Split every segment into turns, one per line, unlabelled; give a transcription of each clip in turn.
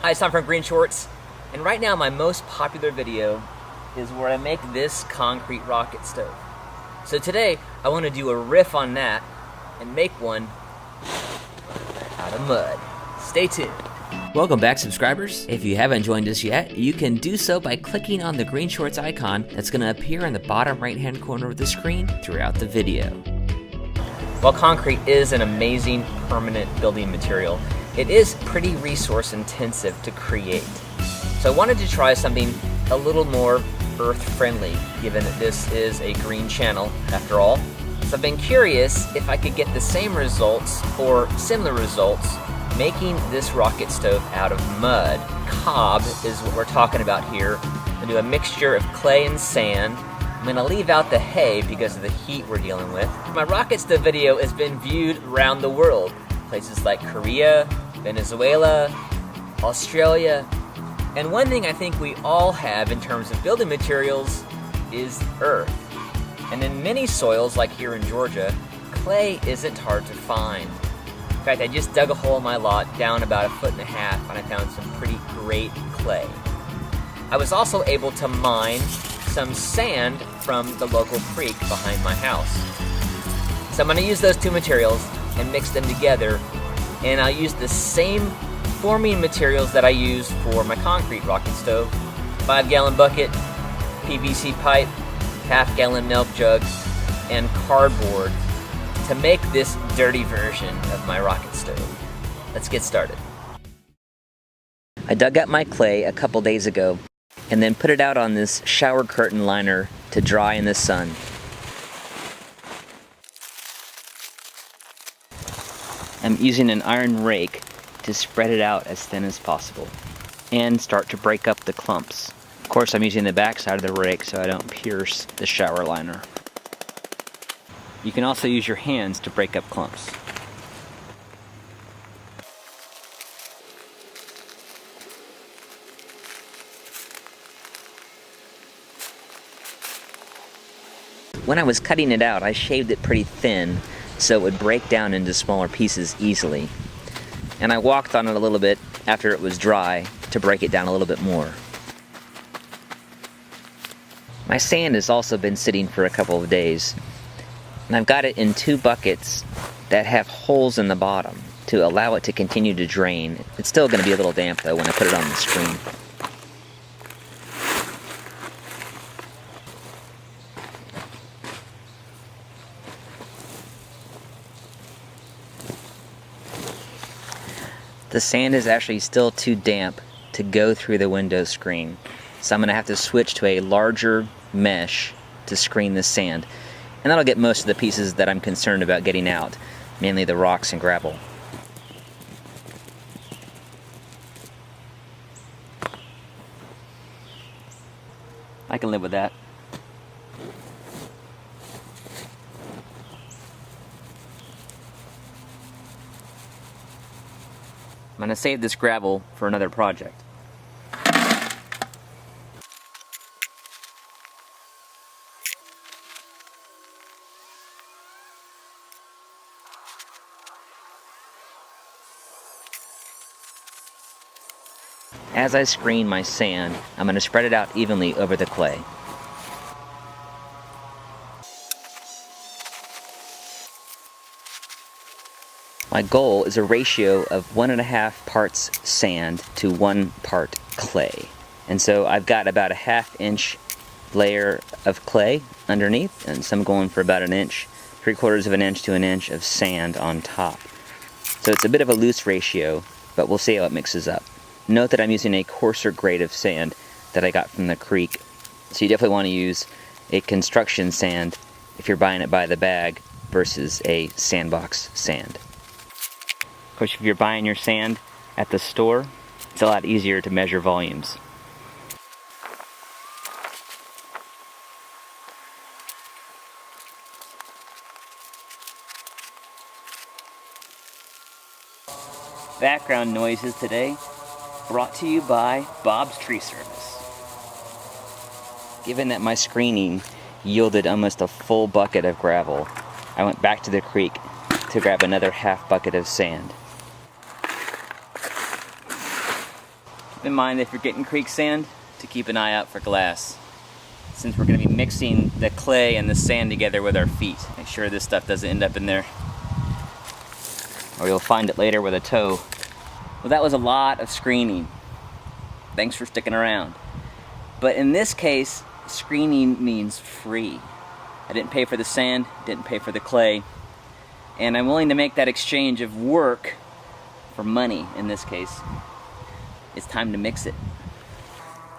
Hi, it's Tom from Green Shorts, and right now my most popular video is where I make this concrete rocket stove. So today I want to do a riff on that and make one out of mud. Stay tuned. Welcome back, subscribers. If you haven't joined us yet, you can do so by clicking on the Green Shorts icon that's going to appear in the bottom right-hand corner of the screen throughout the video. While concrete is an amazing permanent building material, it is pretty resource intensive to create. So I wanted to try something a little more earth-friendly, given that this is a green channel after all. So I've been curious if I could get the same results or similar results making this rocket stove out of mud. Cob is what we're talking about here. I'm gonna do a mixture of clay and sand. I'm gonna leave out the hay because of the heat we're dealing with. My rocket stove video has been viewed around the world. Places like Korea, Venezuela, Australia. And one thing I think we all have in terms of building materials is earth. And in many soils, like here in Georgia, clay isn't hard to find. In fact, I just dug a hole in my lot down about 1.5 feet and I found some pretty great clay. I was also able to mine some sand from the local creek behind my house. So I'm gonna use those two materials and mix them together, and I'll use the same forming materials that I use for my concrete rocket stove. 5-gallon bucket, PVC pipe, half-gallon milk jug, and cardboard to make this dirty version of my rocket stove. Let's get started. I dug up my clay a couple days ago and then put it out on this shower curtain liner to dry in the sun. I'm using an iron rake to spread it out as thin as possible and start to break up the clumps. Of course, I'm using the back side of the rake so I don't pierce the shower liner. You can also use your hands to break up clumps. When I was cutting it out, I shaved it pretty thin so it would break down into smaller pieces easily. And I walked on it a little bit after it was dry to break it down a little bit more. My sand has also been sitting for a couple of days, and I've got it in 2 buckets that have holes in the bottom to allow it to continue to drain. It's still going to be a little damp though when I put it on the screen. The sand is actually still too damp to go through the window screen, so I'm going to have to switch to a larger mesh to screen the sand. And that'll get most of the pieces that I'm concerned about getting out, mainly the rocks and gravel. I can live with that. I'm going to save this gravel for another project. As I screen my sand, I'm going to spread it out evenly over the clay. My goal is a ratio of 1.5 parts sand to 1 part clay. And so I've got about a 1/2 inch layer of clay underneath, and some going for about 1 inch, 3/4 of an inch to 1 inch of sand on top. So it's a bit of a loose ratio, but we'll see how it mixes up. Note that I'm using a coarser grade of sand that I got from the creek. So you definitely want to use a construction sand if you're buying it by the bag versus a sandbox sand. Of course, if you're buying your sand at the store, it's a lot easier to measure volumes. Background noises today brought to you by Bob's Tree Service. Given that my screening yielded almost a full bucket of gravel, I went back to the creek to grab another 1/2 bucket of sand. Keep in mind, if you're getting creek sand, to keep an eye out for glass, since we're going to be mixing the clay and the sand together with our feet. Make sure this stuff doesn't end up in there, or you'll find it later with a toe. Well, that was a lot of screening. Thanks for sticking around. But in this case, screening means free. I didn't pay for the sand, didn't pay for the clay, and I'm willing to make that exchange of work for money in this case. It's time to mix it.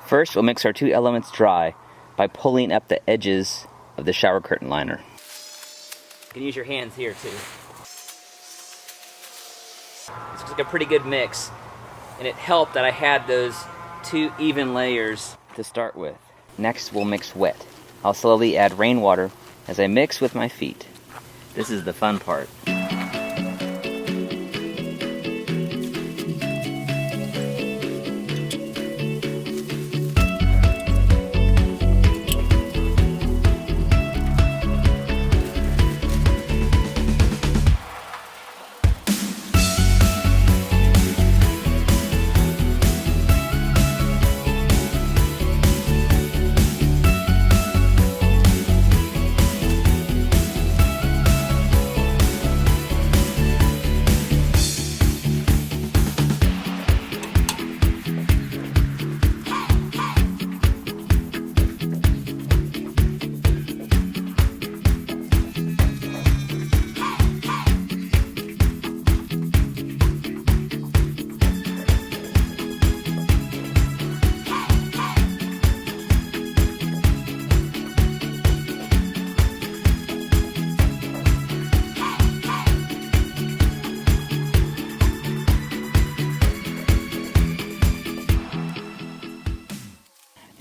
First, we'll mix our two elements dry by pulling up the edges of the shower curtain liner. You can use your hands here too. This looks like a pretty good mix, and it helped that I had those two even layers to start with. Next, we'll mix wet. I'll slowly add rainwater as I mix with my feet. This is the fun part.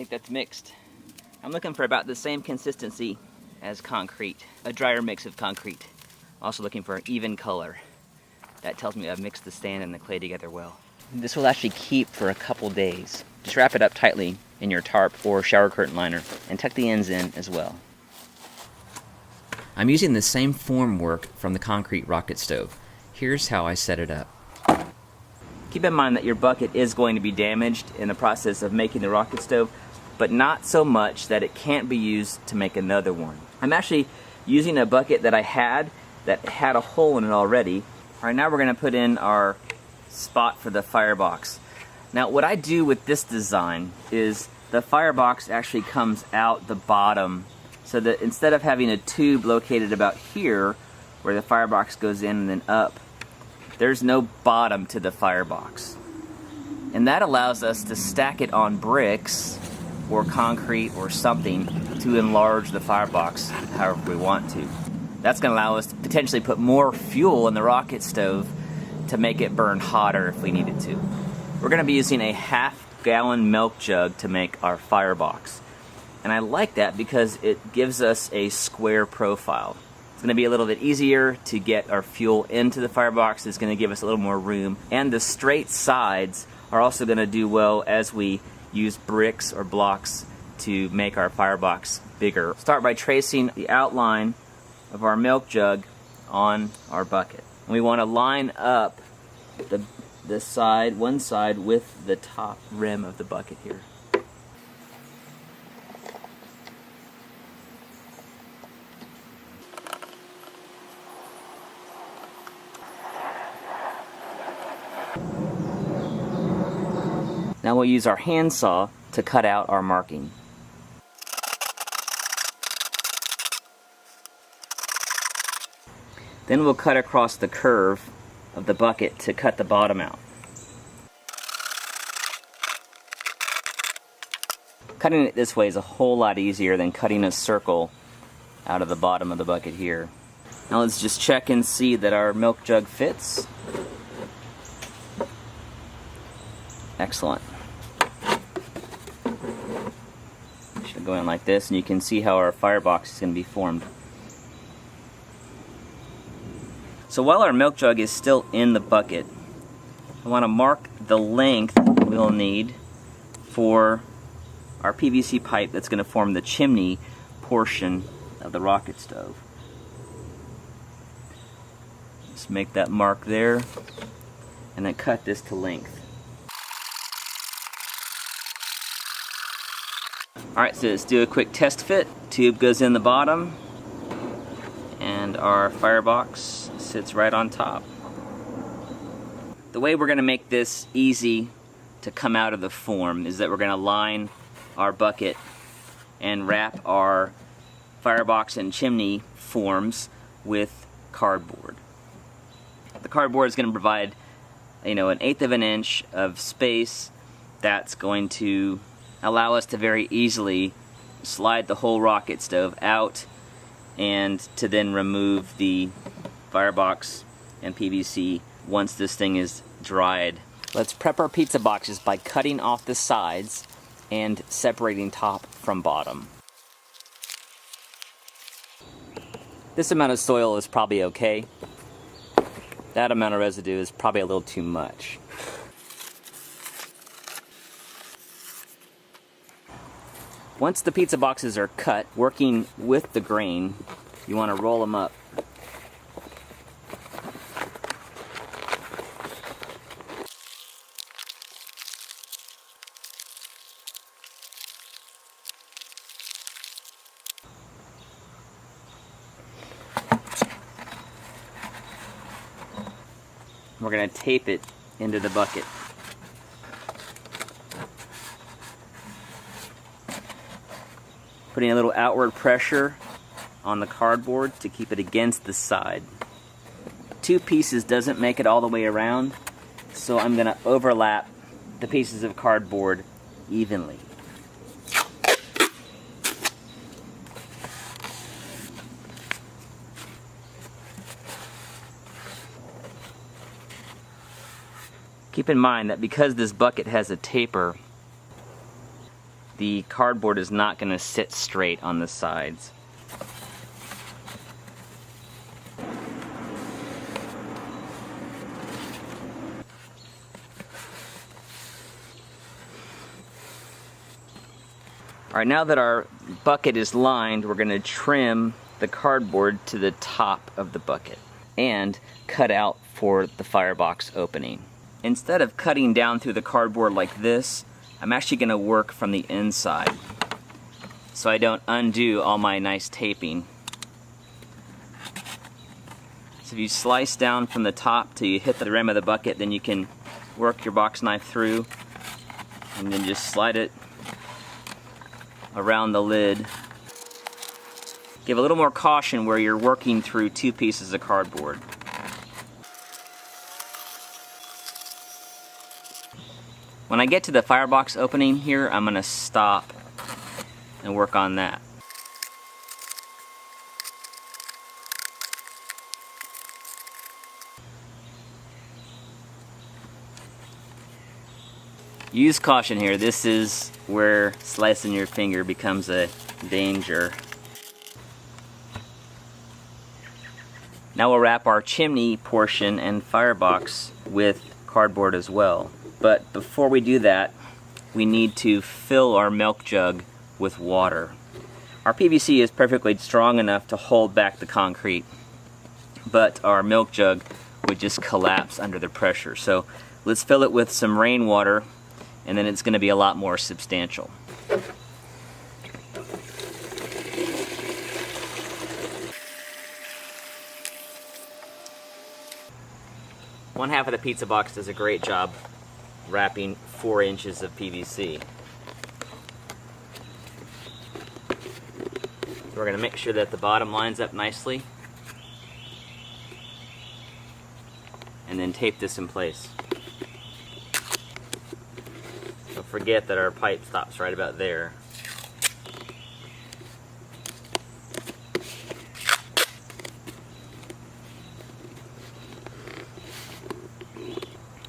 That's mixed. I'm looking for about the same consistency as concrete, a drier mix of concrete. Also looking for an even color. That tells me I've mixed the sand and the clay together well. This will actually keep for a couple days. Just wrap it up tightly in your tarp or shower curtain liner and tuck the ends in as well. I'm using the same formwork from the concrete rocket stove. Here's how I set it up. Keep in mind that your bucket is going to be damaged in the process of making the rocket stove, but not so much that it can't be used to make another one. I'm actually using a bucket that I had that had a hole in it already. All right, now we're gonna put in our spot for the firebox. Now what I do with this design is the firebox actually comes out the bottom, so that instead of having a tube located about here where the firebox goes in and then up, there's no bottom to the firebox. And that allows us to stack it on bricks or concrete or something to enlarge the firebox however we want to. That's going to allow us to potentially put more fuel in the rocket stove to make it burn hotter if we needed to. We're going to be using a half-gallon milk jug to make our firebox. And I like that because it gives us a square profile. It's going to be a little bit easier to get our fuel into the firebox. It's going to give us a little more room. And the straight sides are also going to do well as we use bricks or blocks to make our firebox bigger. Start by tracing the outline of our milk jug on our bucket. And we want to line up the side, one side, with the top rim of the bucket here. Now we'll use our handsaw to cut out our marking. Then we'll cut across the curve of the bucket to cut the bottom out. Cutting it this way is a whole lot easier than cutting a circle out of the bottom of the bucket here. Now let's just check and see that our milk jug fits. Excellent. Should go in like this, and you can see how our firebox is going to be formed. So while our milk jug is still in the bucket, I want to mark the length we'll need for our PVC pipe that's going to form the chimney portion of the rocket stove. Just make that mark there, and then cut this to length. Alright, so let's do a quick test fit. Tube goes in the bottom, and our firebox sits right on top. The way we're going to make this easy to come out of the form is that we're going to line our bucket and wrap our firebox and chimney forms with cardboard. The cardboard is going to provide, an 1/8 of an inch of space that's going to allow us to very easily slide the whole rocket stove out and to then remove the firebox and PVC once this thing is dried. Let's prep our pizza boxes by cutting off the sides and separating top from bottom. This amount of soil is probably okay. That amount of residue is probably a little too much. Once the pizza boxes are cut, working with the grain, you want to roll them up. We're going to tape it into the bucket. Putting a little outward pressure on the cardboard to keep it against the side. 2 pieces doesn't make it all the way around, so I'm going to overlap the pieces of cardboard evenly. Keep in mind that because this bucket has a taper, the cardboard is not going to sit straight on the sides. Alright, now that our bucket is lined, we're going to trim the cardboard to the top of the bucket and cut out for the firebox opening. Instead of cutting down through the cardboard like this, I'm actually going to work from the inside so I don't undo all my nice taping. So if you slice down from the top till you hit the rim of the bucket, then you can work your box knife through and then just slide it around the lid. Give a little more caution where you're working through 2 pieces of cardboard. When I get to the firebox opening here, I'm going to stop and work on that. Use caution here. This is where slicing your finger becomes a danger. Now we'll wrap our chimney portion and firebox with cardboard as well. But before we do that, we need to fill our milk jug with water. Our PVC is perfectly strong enough to hold back the concrete, but our milk jug would just collapse under the pressure. So let's fill it with some rainwater, and then it's going to be a lot more substantial. One half of the pizza box does a great job wrapping 4 inches of PVC. We're going to make sure that the bottom lines up nicely and then tape this in place. Don't forget that our pipe stops right about there.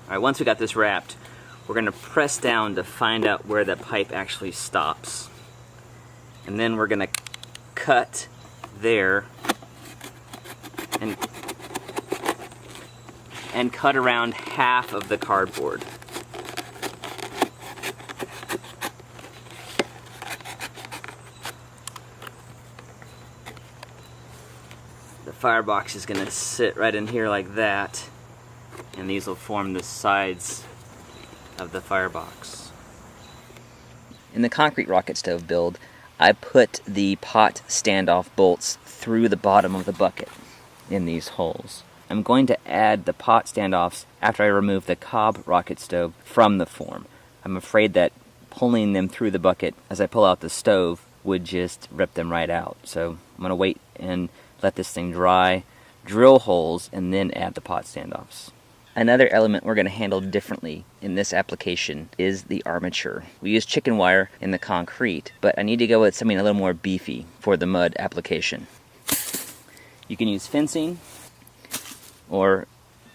Alright, once we got this wrapped, we're going to press down to find out where the pipe actually stops. And then we're going to cut there and cut around half of the cardboard. The firebox is going to sit right in here like that, and these will form the sides of the firebox. In the concrete rocket stove build, I put the pot standoff bolts through the bottom of the bucket in these holes. I'm going to add the pot standoffs after I remove the Cobb rocket stove from the form. I'm afraid that pulling them through the bucket as I pull out the stove would just rip them right out. So I'm going to wait and let this thing dry, drill holes, and then add the pot standoffs. Another element we're going to handle differently in this application is the armature. We use chicken wire in the concrete, but I need to go with something a little more beefy for the mud application. You can use fencing or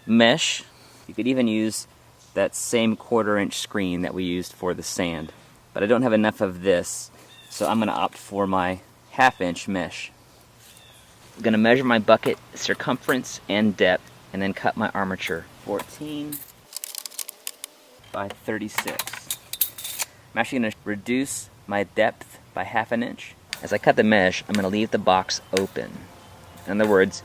mesh. You could even use that same 1/4 inch screen that we used for the sand. But I don't have enough of this, so I'm going to opt for my 1/2 inch mesh. I'm going to measure my bucket circumference and depth and then cut my armature. 14 by 36. I'm actually going to reduce my depth by 1/2 inch. As I cut the mesh, I'm going to leave the box open. In other words,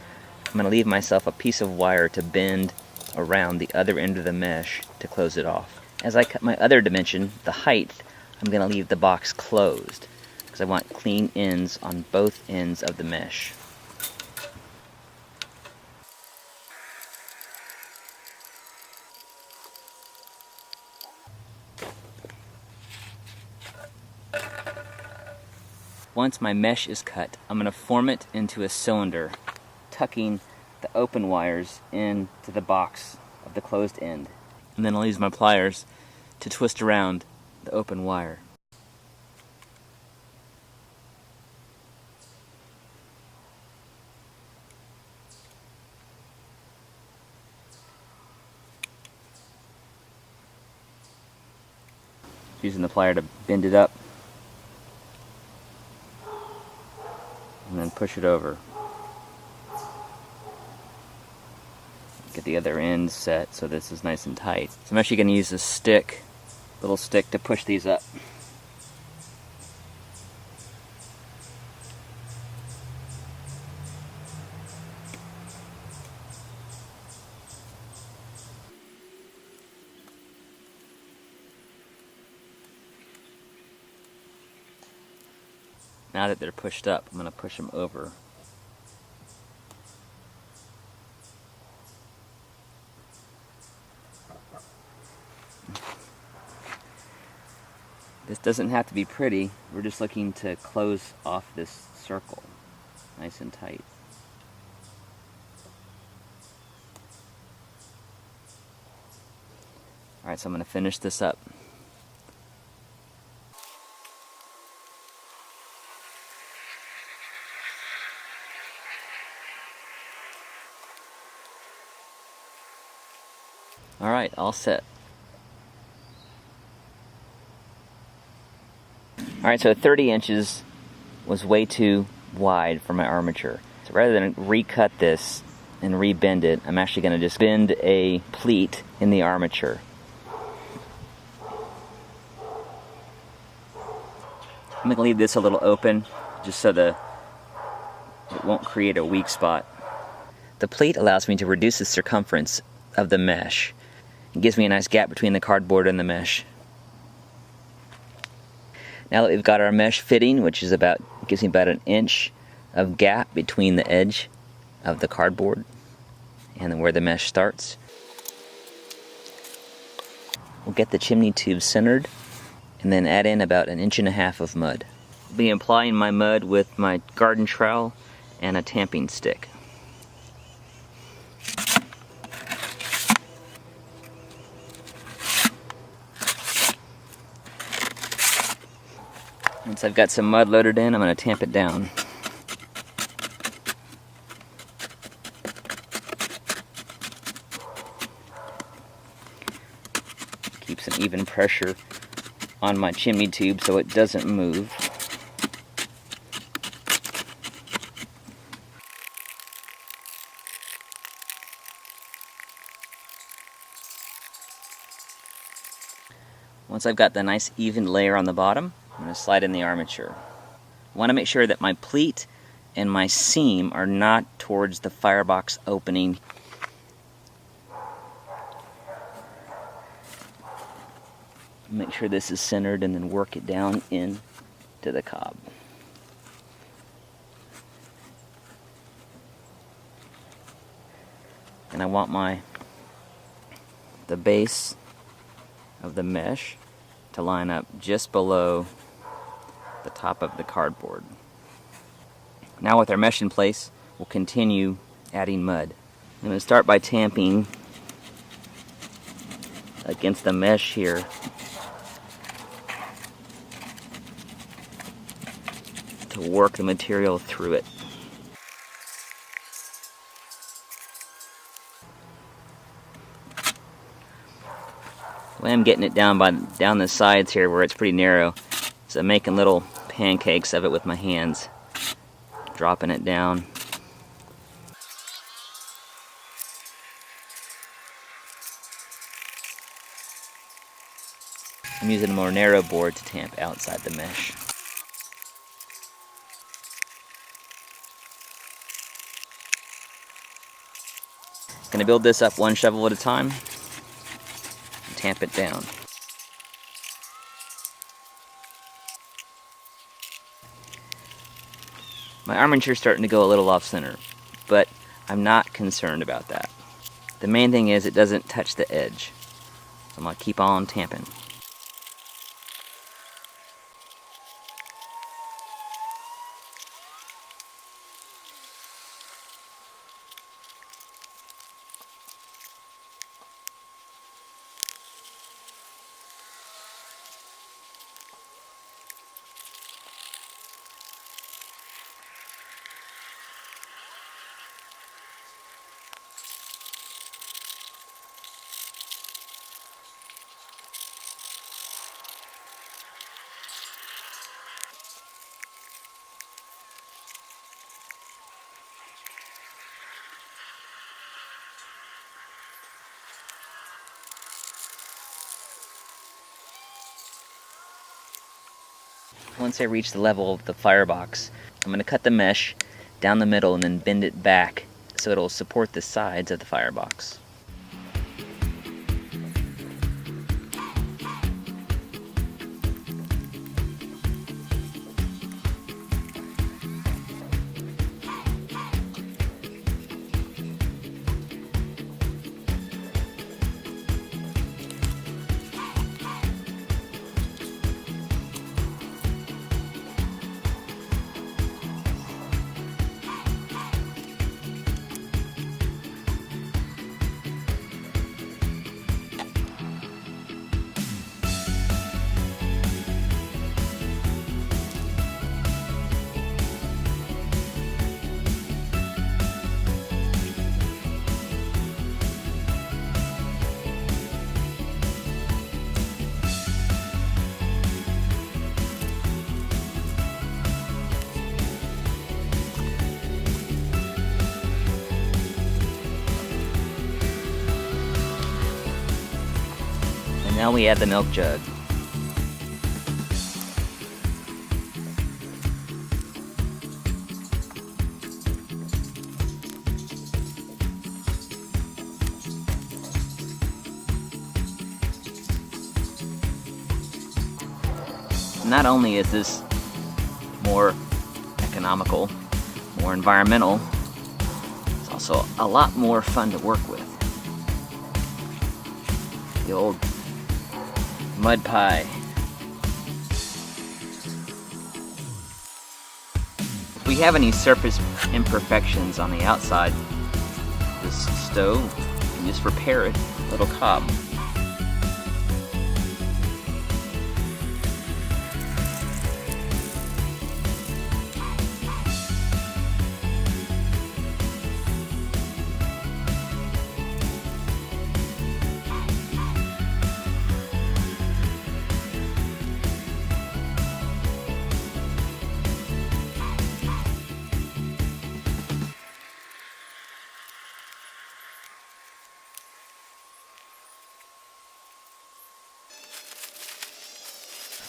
I'm going to leave myself a piece of wire to bend around the other end of the mesh to close it off. As I cut my other dimension, the height, I'm going to leave the box closed because I want clean ends on both ends of the mesh. Once my mesh is cut, I'm going to form it into a cylinder, tucking the open wires into the box of the closed end. And then I'll use my pliers to twist around the open wire. Using the plier to bend it up and then push it over. Get the other end set so this is nice and tight. So I'm actually going to use this stick, little stick, to push these up. Now that they're pushed up, I'm going to push them over. This doesn't have to be pretty, we're just looking to close off this circle nice and tight. Alright, so I'm going to finish this up. Alright, all set. Alright, so 30 inches was way too wide for my armature. So rather than recut this and rebend it, I'm actually going to just bend a pleat in the armature. I'm going to leave this a little open just so it won't create a weak spot. The pleat allows me to reduce the circumference of the mesh. It gives me a nice gap between the cardboard and the mesh. Now that we've got our mesh fitting, which is gives me about 1 inch of gap between the edge of the cardboard and where the mesh starts, we'll get the chimney tube centered and then add in about 1.5 inches of mud. I'll be applying my mud with my garden trowel and a tamping stick. Once I've got some mud loaded in, I'm going to tamp it down. Keeps an even pressure on my chimney tube so it doesn't move. Once I've got the nice even layer on the bottom, I'm going to slide in the armature. I want to make sure that my pleat and my seam are not towards the firebox opening. Make sure sure this is centered and then work it down into the cob. And I want the base of the mesh to line up just below the top of the cardboard. Now with our mesh in place, we'll continue adding mud. I'm going to start by tamping against the mesh here to work the material through it. The way I'm getting it down the sides here where it's pretty narrow, so I'm making little pancakes of it with my hands, dropping it down. I'm using a more narrow board to tamp outside the mesh. Gonna build this up one shovel at a time and tamp it down. My armature's starting to go a little off center, but I'm not concerned about that. The main thing is it doesn't touch the edge. So I'm gonna keep on tamping. Once I reach the level of the firebox, I'm going to cut the mesh down the middle and then bend it back so it'll support the sides of the firebox. Now we add the milk jug. Not only is this more economical, more environmental, it's also a lot more fun to work with. The old mud pie. If we have any surface imperfections on the outside of this stove, we can just repair it with a little cob.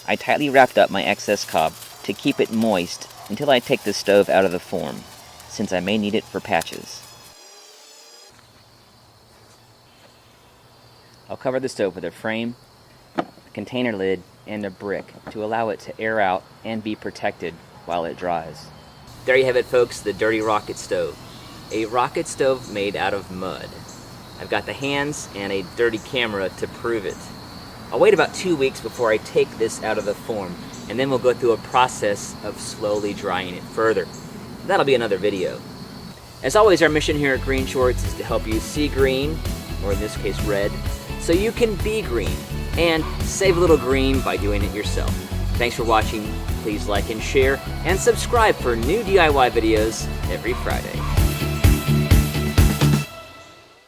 I tightly wrapped up my excess cob to keep it moist until I take the stove out of the form, since I may need it for patches. I'll cover the stove with a frame container lid and a brick to allow it to air out and be protected while it dries. There you have it, folks, the Dirty Rocket Stove. A rocket stove made out of mud. I've got the hands and a dirty camera to prove it. I'll wait about 2 weeks before I take this out of the form, and then we'll go through a process of slowly drying it further. That'll be another video. As always, our mission here at Green Shorts is to help you see green, or in this case red, so you can be green, and save a little green by doing it yourself. Thanks for watching. Please like and share, and subscribe for new DIY videos every Friday.